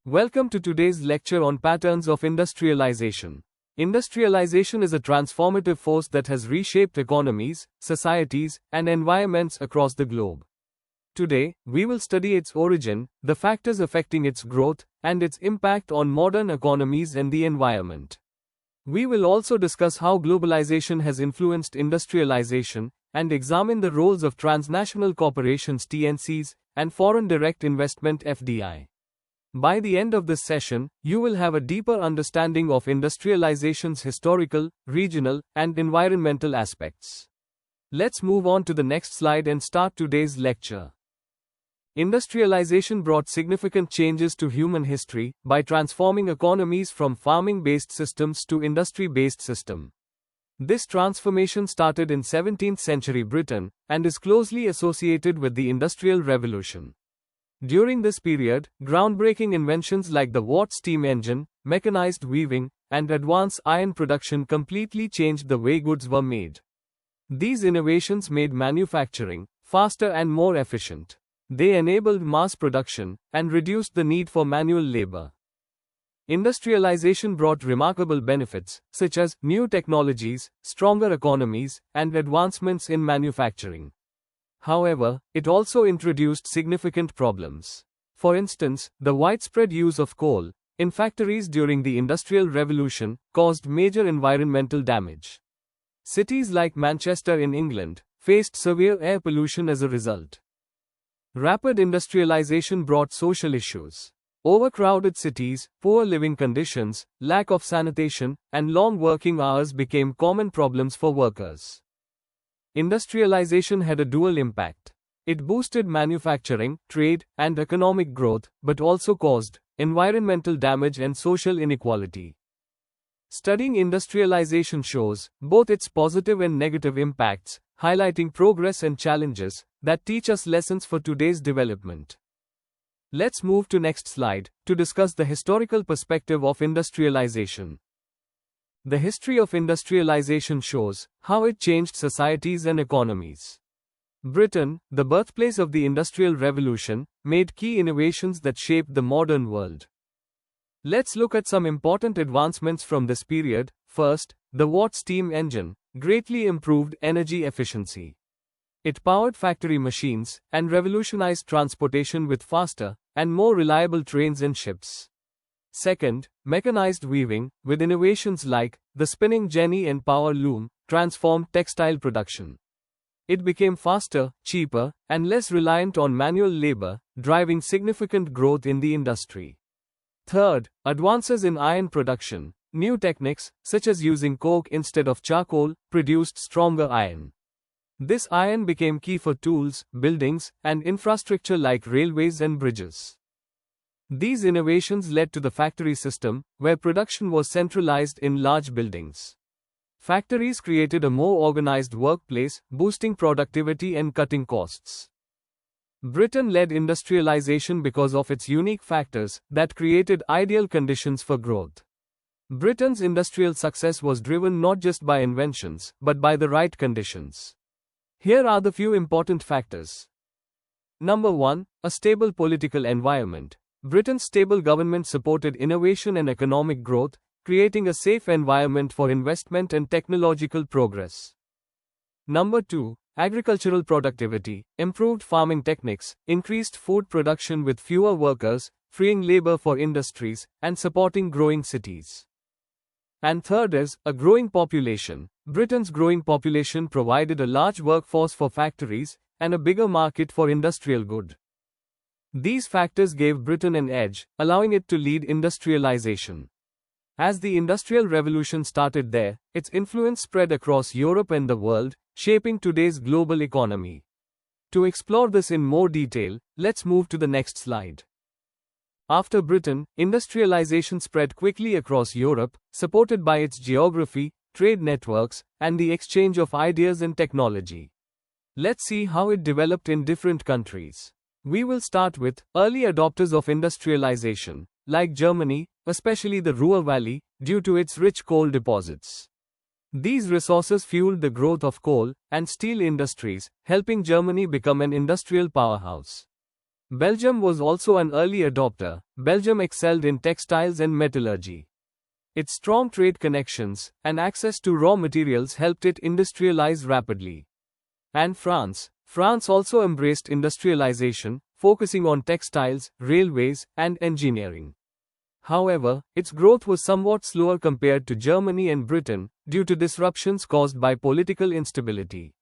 Welcome to today's lecture on patterns of industrialization. Industrialization is a transformative force that has reshaped economies, societies, and environments across the globe. Today, we will study its origin, the factors affecting its growth, and its impact on modern economies and the environment. We will also discuss how globalization has influenced industrialization, and examine the roles of transnational corporations (TNCs) and foreign direct investment (FDI). By the end of this session, you will have a deeper understanding of industrialization's historical, regional, and environmental aspects. Let's move on to the next slide and start today's lecture. Industrialization brought significant changes to human history by transforming economies from farming-based systems to industry-based systems. This transformation started in 17th century Britain and is closely associated with the Industrial Revolution. During this period, groundbreaking inventions like the Watt steam engine, mechanized weaving, and advanced iron production completely changed the way goods were made. These innovations made manufacturing faster and more efficient. They enabled mass production and reduced the need for manual labor. Industrialization brought remarkable benefits, such as new technologies, stronger economies, and advancements in manufacturing. However, it also introduced significant problems. For instance, the widespread use of coal in factories during the Industrial Revolution caused major environmental damage. Cities like Manchester in England faced severe air pollution as a result. Rapid industrialization brought social issues. Overcrowded cities, poor living conditions, lack of sanitation, and long working hours became common problems for workers. Industrialization had a dual impact. It boosted manufacturing, trade, and economic growth, but also caused environmental damage and social inequality. Studying industrialization shows both its positive and negative impacts, highlighting progress and challenges that teach us lessons for today's development. Let's move to next slide to discuss the historical perspective of industrialization. The history of industrialization shows how it changed societies and economies. Britain, the birthplace of the Industrial Revolution, made key innovations that shaped the modern world. Let's look at some important advancements from this period. First, the Watt steam engine greatly improved energy efficiency. It powered factory machines and revolutionized transportation with faster and more reliable trains and ships. Second, mechanized weaving, with innovations like the spinning jenny and power loom, transformed textile production. It became faster, cheaper, and less reliant on manual labor, driving significant growth in the industry. Third, advances in iron production. New techniques, such as using coke instead of charcoal, produced stronger iron. This iron became key for tools, buildings, and infrastructure like railways and bridges. These innovations led to the factory system, where production was centralized in large buildings. Factories created a more organized workplace, boosting productivity and cutting costs. Britain led industrialization because of its unique factors that created ideal conditions for growth. Britain's industrial success was driven not just by inventions, but by the right conditions. Here are the few important factors. Number 1, a stable political environment. Britain's stable government supported innovation and economic growth, creating a safe environment for investment and technological progress. Number 2, agricultural productivity. Improved farming techniques, increased food production with fewer workers, freeing labor for industries, and supporting growing cities. And third is a growing population. Britain's growing population provided a large workforce for factories and a bigger market for industrial goods. These factors gave Britain an edge, allowing it to lead industrialization. As the Industrial Revolution started there, its influence spread across Europe and the world, shaping today's global economy. To explore this in more detail, let's move to the next slide. After Britain, industrialization spread quickly across Europe, supported by its geography, trade networks, and the exchange of ideas and technology. Let's see how it developed in different countries. We will start with early adopters of industrialization, like Germany, especially the Ruhr Valley, due to its rich coal deposits. These resources fueled the growth of coal and steel industries, helping Germany become an industrial powerhouse. Belgium was also an early adopter. Belgium excelled in textiles and metallurgy. Its strong trade connections and access to raw materials helped it industrialize rapidly. And France also embraced industrialization, focusing on textiles, railways, and engineering. However, its growth was somewhat slower compared to Germany and Britain, due to disruptions caused by political instability.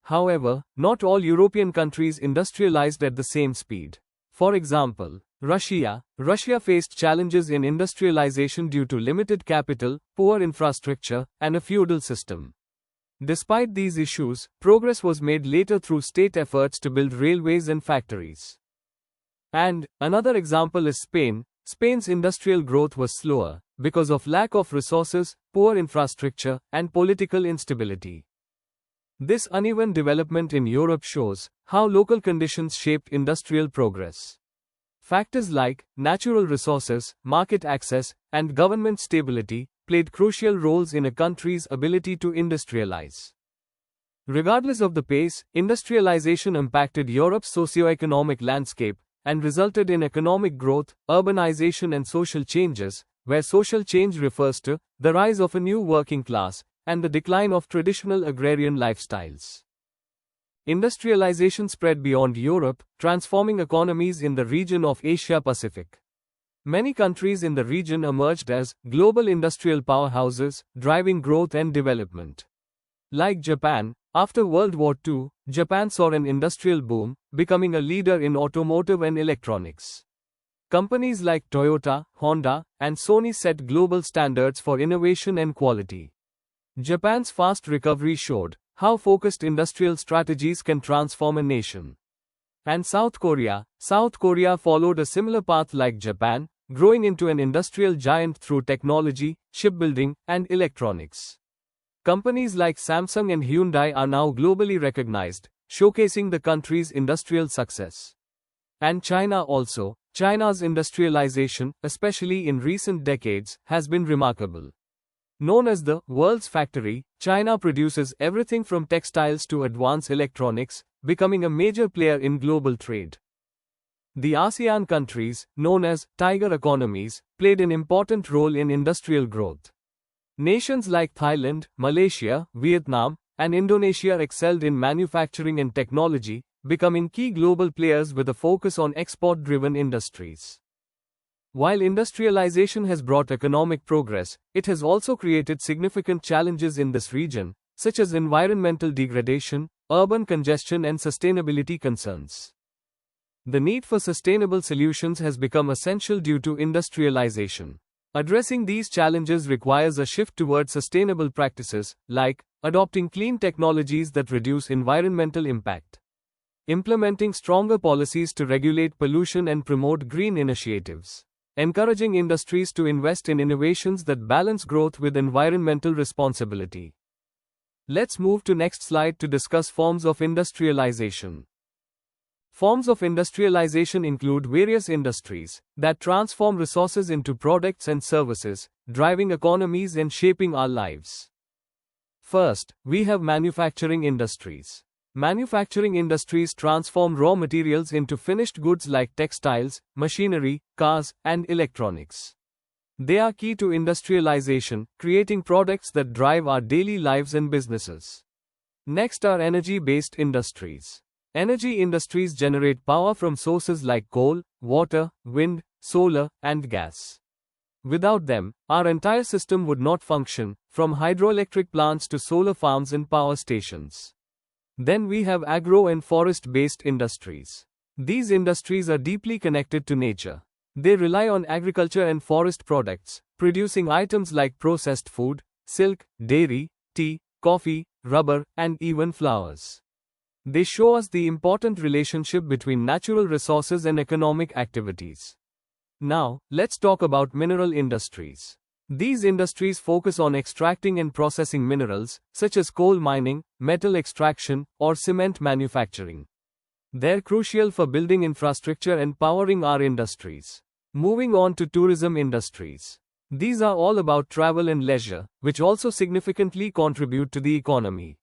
However, not all European countries industrialized at the same speed. For example, Russia faced challenges in industrialization due to limited capital, poor infrastructure, and a feudal system. Despite these issues, progress was made later through state efforts to build railways and factories. And another example is Spain. Spain's industrial growth was slower because of lack of resources, poor infrastructure, and political instability. This uneven development in Europe shows how local conditions shaped industrial progress. Factors like natural resources, market access, and government stability played crucial roles in a country's ability to industrialize. Regardless of the pace, industrialization impacted Europe's socio-economic landscape and resulted in economic growth, urbanization, and social changes, where social change refers to the rise of a new working class and the decline of traditional agrarian lifestyles. Industrialization spread beyond Europe, transforming economies in the region of Asia-Pacific. Many countries in the region emerged as global industrial powerhouses, driving growth and development. Like Japan, after World War II, Japan saw an industrial boom, becoming a leader in automotive and electronics. Companies like Toyota, Honda, and Sony set global standards for innovation and quality. Japan's fast recovery showed how focused industrial strategies can transform a nation. And South Korea followed a similar path like Japan, growing into an industrial giant through technology, shipbuilding, and electronics. Companies like Samsung and Hyundai are now globally recognized, showcasing the country's industrial success. And China also. China's industrialization, especially in recent decades, has been remarkable. Known as the world's factory, China produces everything from textiles to advanced electronics, becoming a major player in global trade. The ASEAN countries, known as tiger economies, played an important role in industrial growth. Nations like Thailand, Malaysia, Vietnam, and Indonesia excelled in manufacturing and technology, becoming key global players with a focus on export-driven industries. While industrialization has brought economic progress, it has also created significant challenges in this region, such as environmental degradation, urban congestion, and sustainability concerns. The need for sustainable solutions has become essential due to industrialization. Addressing these challenges requires a shift toward sustainable practices, like adopting clean technologies that reduce environmental impact, implementing stronger policies to regulate pollution and promote green initiatives, encouraging industries to invest in innovations that balance growth with environmental responsibility. Let's move to next slide to discuss forms of industrialization. Forms of industrialization include various industries that transform resources into products and services, driving economies and shaping our lives. First, we have manufacturing industries. Manufacturing industries transform raw materials into finished goods like textiles, machinery, cars, and electronics. They are key to industrialization, creating products that drive our daily lives and businesses. Next are energy-based industries. Energy industries generate power from sources like coal, water, wind, solar, and gas. Without them, our entire system would not function, from hydroelectric plants to solar farms and power stations. Then we have agro and forest-based industries. These industries are deeply connected to nature. They rely on agriculture and forest products, producing items like processed food, silk, dairy, tea, coffee, rubber, and even flowers. They show us the important relationship between natural resources and economic activities. Now, let's talk about mineral industries. These industries focus on extracting and processing minerals, such as coal mining, metal extraction, or cement manufacturing. They're crucial for building infrastructure and powering our industries. Moving on to tourism industries. These are all about travel and leisure, which also significantly contribute to the economy.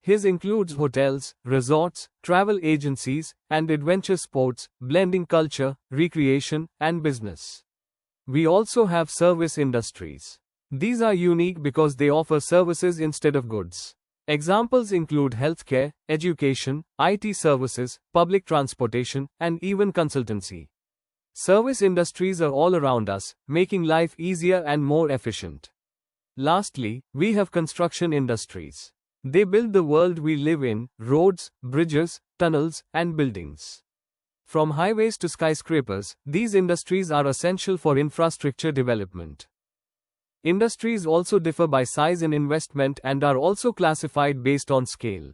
His includes hotels, resorts, travel agencies, and adventure sports, blending culture, recreation, and business. We also have service industries. These are unique because they offer services instead of goods. Examples include healthcare, education, IT services, public transportation, and even consultancy. Service industries are all around us, making life easier and more efficient. Lastly, we have construction industries. They build the world we live in: roads, bridges, tunnels, and buildings. From highways to skyscrapers, these industries are essential for infrastructure development. Industries also differ by size and investment and are also classified based on scale.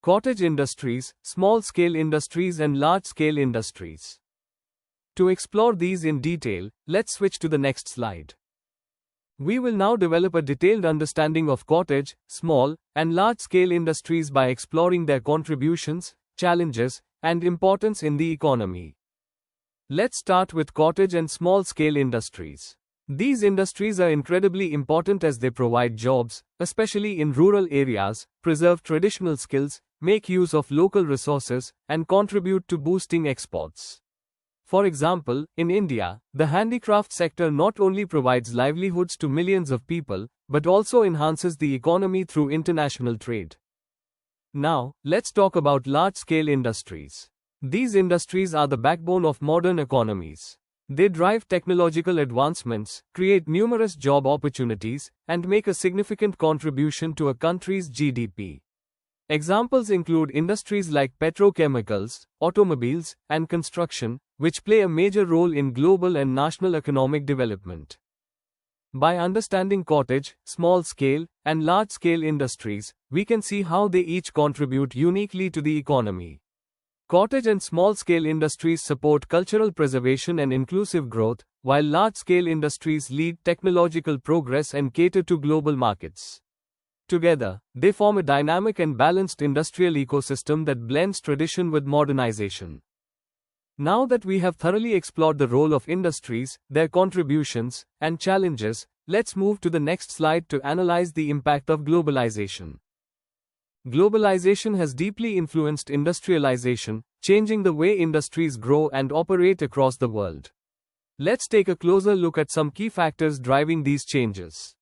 Cottage industries, small-scale industries, and large-scale industries. To explore these in detail, let's switch to the next slide. We will now develop a detailed understanding of cottage, small, and large-scale industries by exploring their contributions, challenges, and importance in the economy. Let's start with cottage and small-scale industries. These industries are incredibly important as they provide jobs, especially in rural areas, preserve traditional skills, make use of local resources, and contribute to boosting exports. For example, in India, the handicraft sector not only provides livelihoods to millions of people, but also enhances the economy through international trade. Now, let's talk about large-scale industries. These industries are the backbone of modern economies. They drive technological advancements, create numerous job opportunities, and make a significant contribution to a country's GDP. Examples include industries like petrochemicals, automobiles, and construction, which play a major role in global and national economic development. By understanding cottage, small-scale, and large-scale industries, we can see how they each contribute uniquely to the economy. Cottage and small-scale industries support cultural preservation and inclusive growth, while large-scale industries lead technological progress and cater to global markets. Together, they form a dynamic and balanced industrial ecosystem that blends tradition with modernization. Now that we have thoroughly explored the role of industries, their contributions, and challenges, let's move to the next slide to analyze the impact of globalization. Globalization has deeply influenced industrialization, changing the way industries grow and operate across the world. Let's take a closer look at some key factors driving these changes.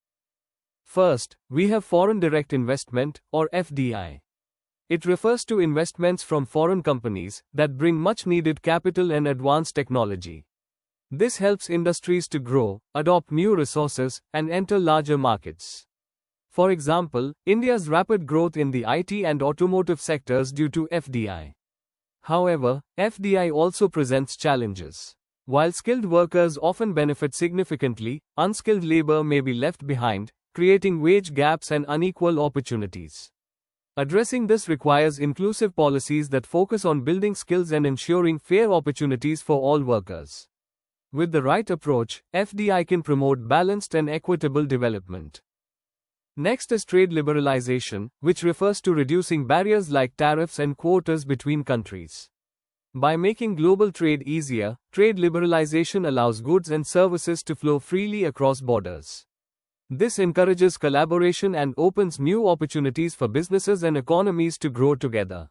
First, we have foreign direct investment, or FDI. It refers to investments from foreign companies that bring much needed capital and advanced technology. This helps industries to grow, adopt new resources, and enter larger markets. For example, India's rapid growth in the IT and automotive sectors due to FDI. However, FDI also presents challenges. While skilled workers often benefit significantly, unskilled labor may be left behind, creating wage gaps and unequal opportunities. Addressing this requires inclusive policies that focus on building skills and ensuring fair opportunities for all workers. With the right approach, FDI can promote balanced and equitable development. Next is trade liberalization, which refers to reducing barriers like tariffs and quotas between countries. By making global trade easier, trade liberalization allows goods and services to flow freely across borders. This encourages collaboration and opens new opportunities for businesses and economies to grow together.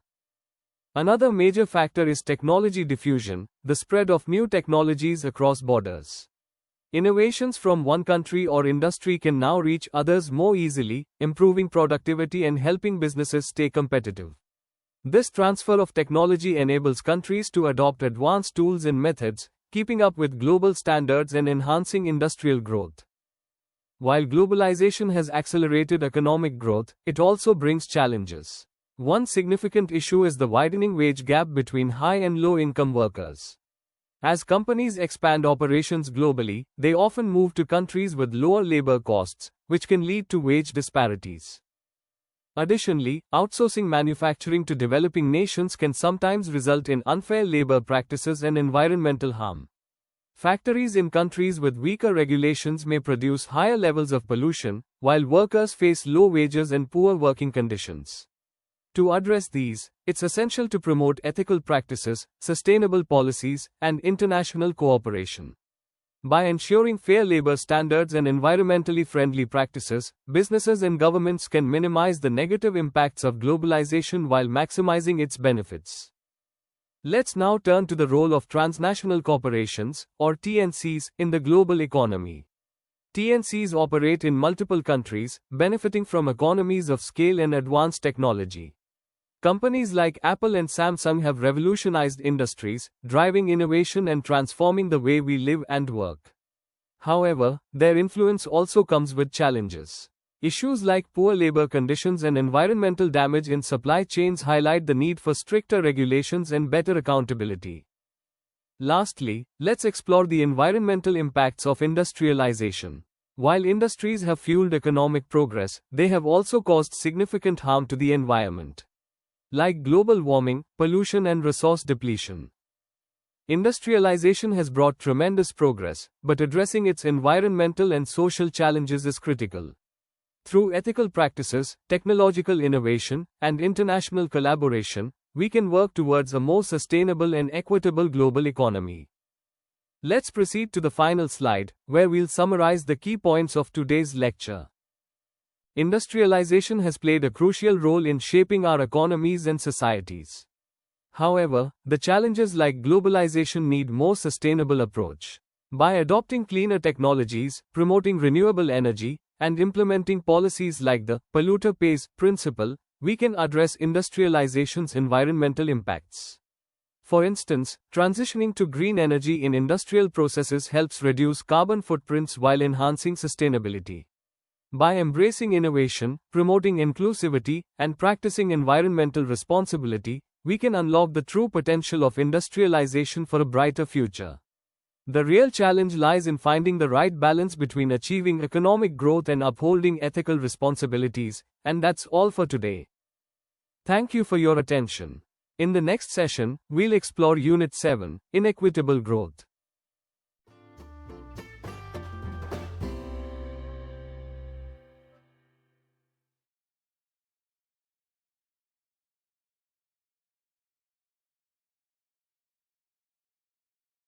Another major factor is technology diffusion, the spread of new technologies across borders. Innovations from one country or industry can now reach others more easily, improving productivity and helping businesses stay competitive. This transfer of technology enables countries to adopt advanced tools and methods, keeping up with global standards and enhancing industrial growth. While globalization has accelerated economic growth, it also brings challenges. One significant issue is the widening wage gap between high and low-income workers. As companies expand operations globally, they often move to countries with lower labor costs, which can lead to wage disparities. Additionally, outsourcing manufacturing to developing nations can sometimes result in unfair labor practices and environmental harm. Factories in countries with weaker regulations may produce higher levels of pollution, while workers face low wages and poor working conditions. To address these, it's essential to promote ethical practices, sustainable policies, and international cooperation. By ensuring fair labor standards and environmentally friendly practices, businesses and governments can minimize the negative impacts of globalization while maximizing its benefits. Let's now turn to the role of transnational corporations, or TNCs, in the global economy. TNCs operate in multiple countries, benefiting from economies of scale and advanced technology. Companies like Apple and Samsung have revolutionized industries, driving innovation and transforming the way we live and work. However, their influence also comes with challenges. Issues like poor labor conditions and environmental damage in supply chains highlight the need for stricter regulations and better accountability. Lastly, let's explore the environmental impacts of industrialization. While industries have fueled economic progress, they have also caused significant harm to the environment, like global warming, pollution, and resource depletion. Industrialization has brought tremendous progress, but addressing its environmental and social challenges is critical. Through ethical practices, technological innovation, and international collaboration, we can work towards a more sustainable and equitable global economy. Let's proceed to the final slide, where we'll summarize the key points of today's lecture. Industrialization has played a crucial role in shaping our economies and societies. However, the challenges like globalization need more sustainable approach. By adopting cleaner technologies, promoting renewable energy, and implementing policies like the polluter pays principle, we can address industrialization's environmental impacts. For instance, transitioning to green energy in industrial processes helps reduce carbon footprints while enhancing sustainability. By embracing innovation, promoting inclusivity, and practicing environmental responsibility, we can unlock the true potential of industrialization for a brighter future. The real challenge lies in finding the right balance between achieving economic growth and upholding ethical responsibilities, and that's all for today. Thank you for your attention. In the next session, we'll explore Unit 7, Inequitable Growth.